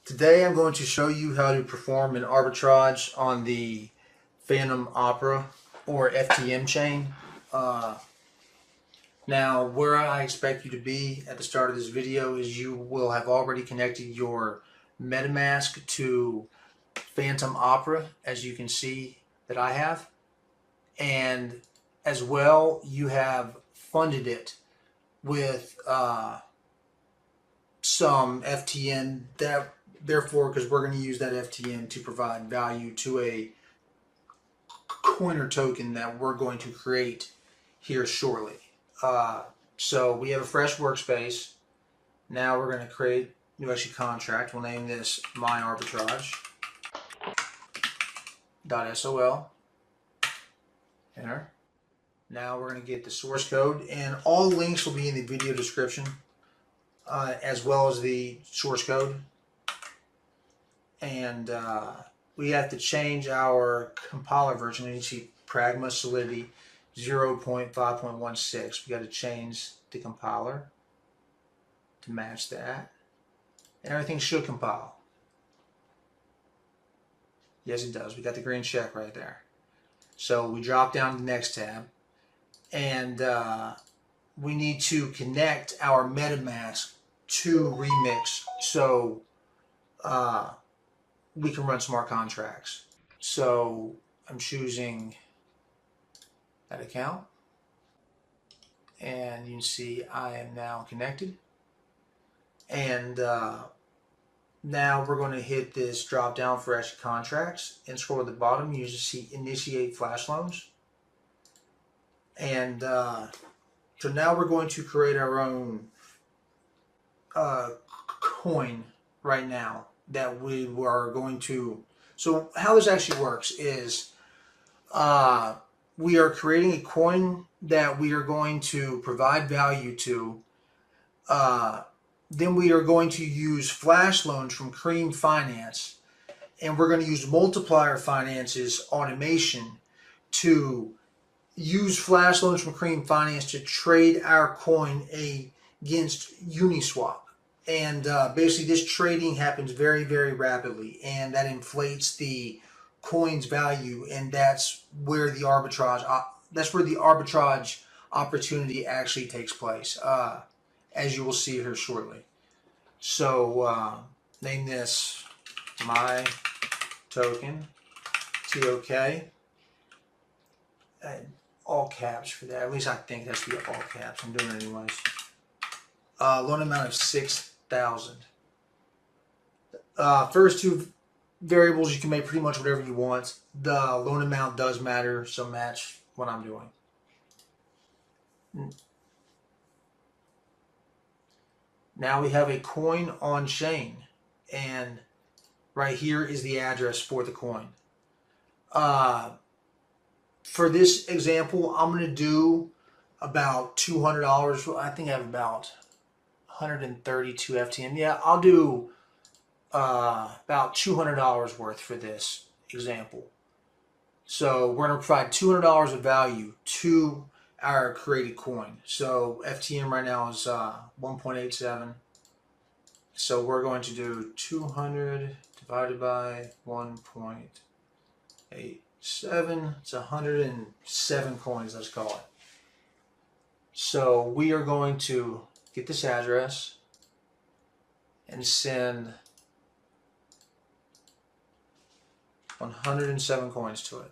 Today I'm going to show you how to perform an arbitrage on the Fantom Opera or FTM chain. Now where I expect you to be at the start of this video is you will have already connected your Metamask to Fantom Opera, as you can see that I have, and as well you have funded it with some FTM, therefore, because we're going to use that FTM to provide value to a coiner token that we're going to create here shortly. So we have a fresh workspace. Now we're going to create a new execute contract. We'll name this my arbitrage.sol. Enter. Now we're going to get the source code, and all links will be in the video description, as well as the source code. And we have to change our compiler version. You see Pragma Solidity 0.5.16. We got to change the compiler to match that. And everything should compile. Yes, it does. We got the green check right there. So we drop down to the next tab, and we need to connect our MetaMask to Remix so we can run smart contracts. So I'm choosing that account, and you can see I am now connected. And now we're going to hit this drop down for execute contracts and scroll to the bottom. You just see initiate Flash Loans. And so now we're going to create our own coin right now that we are going to. So how this actually works is we are creating a coin that we are going to provide value to. Then we are going to use Flash Loans from Cream Finance, and we're going to use Multiplier Finance's automation to use Flash Loans from Cream Finance to trade our coin against Uniswap. And basically this trading happens very, very rapidly, and that inflates the coin's value, and that's where the arbitrage opportunity actually takes place, as you will see here shortly. So name this my token, TOK, and all caps for that. At least I think that's the all caps. I'm doing it anyways. Loan amount of 6,000. First two variables, you can make pretty much whatever you want. The loan amount does matter, so match what I'm doing. Now we have a coin on chain, and right here is the address for the coin. For this example, I'm going to do about $200. I think I have about 132 FTM. Yeah, I'll do about $200 worth for this example. So we're going to provide $200 of value to our created coin. So FTM right now is 1.87. So we're going to do 200 divided by 1.87. It's 107 coins, let's call it. So we are going to get this address and send 107 coins to it.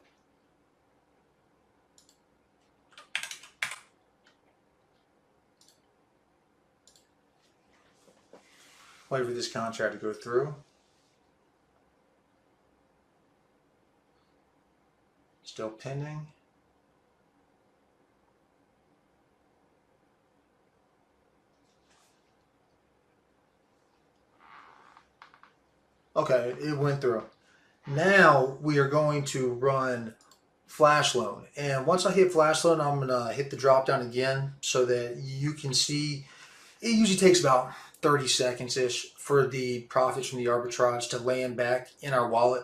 Wait for this contract to go through. Still pending. Okay, it went through. Now we are going to run Flash Loan. And once I hit Flash Loan, I'm going to hit the drop down again so that you can see. It usually takes about 30 seconds-ish for the profits from the arbitrage to land back in our wallet.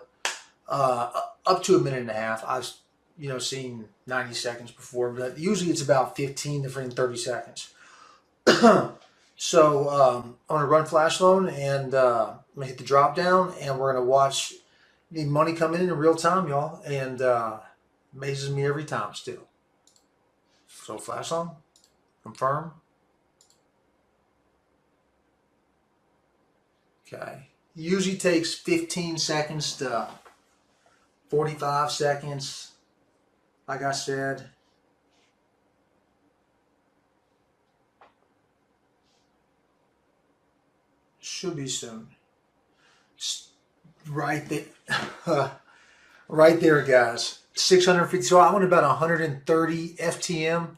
Up to a minute and a half. I've seen 90 seconds before, but usually it's about 15 to 30 seconds. So I'm going to run Flash Loan, and I'm gonna hit the drop down, and we're gonna watch the money come in real time, y'all, and amazes me every time still. So flash on, confirm. Okay, usually takes 15 seconds to 45 seconds, like I said. Should be soon. Right there. Right there, guys. 650. So I went about 130 FTM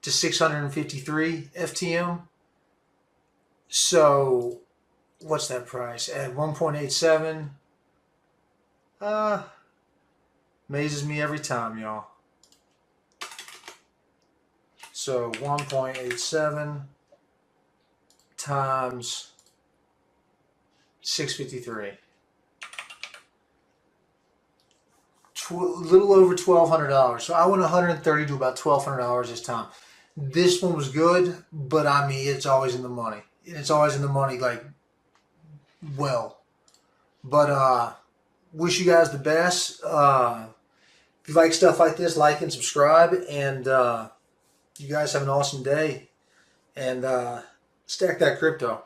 to 653 FTM. So what's that price? At 1.87. Amazes me every time, y'all. So 1.87 times 653. A little over $1,200. So I went 130 to about $1,200 this time. This one was good, but I mean, it's always in the money. It's always in the money, like, well. But wish you guys the best. If you like stuff like this, like and subscribe. And you guys have an awesome day. And stack that crypto.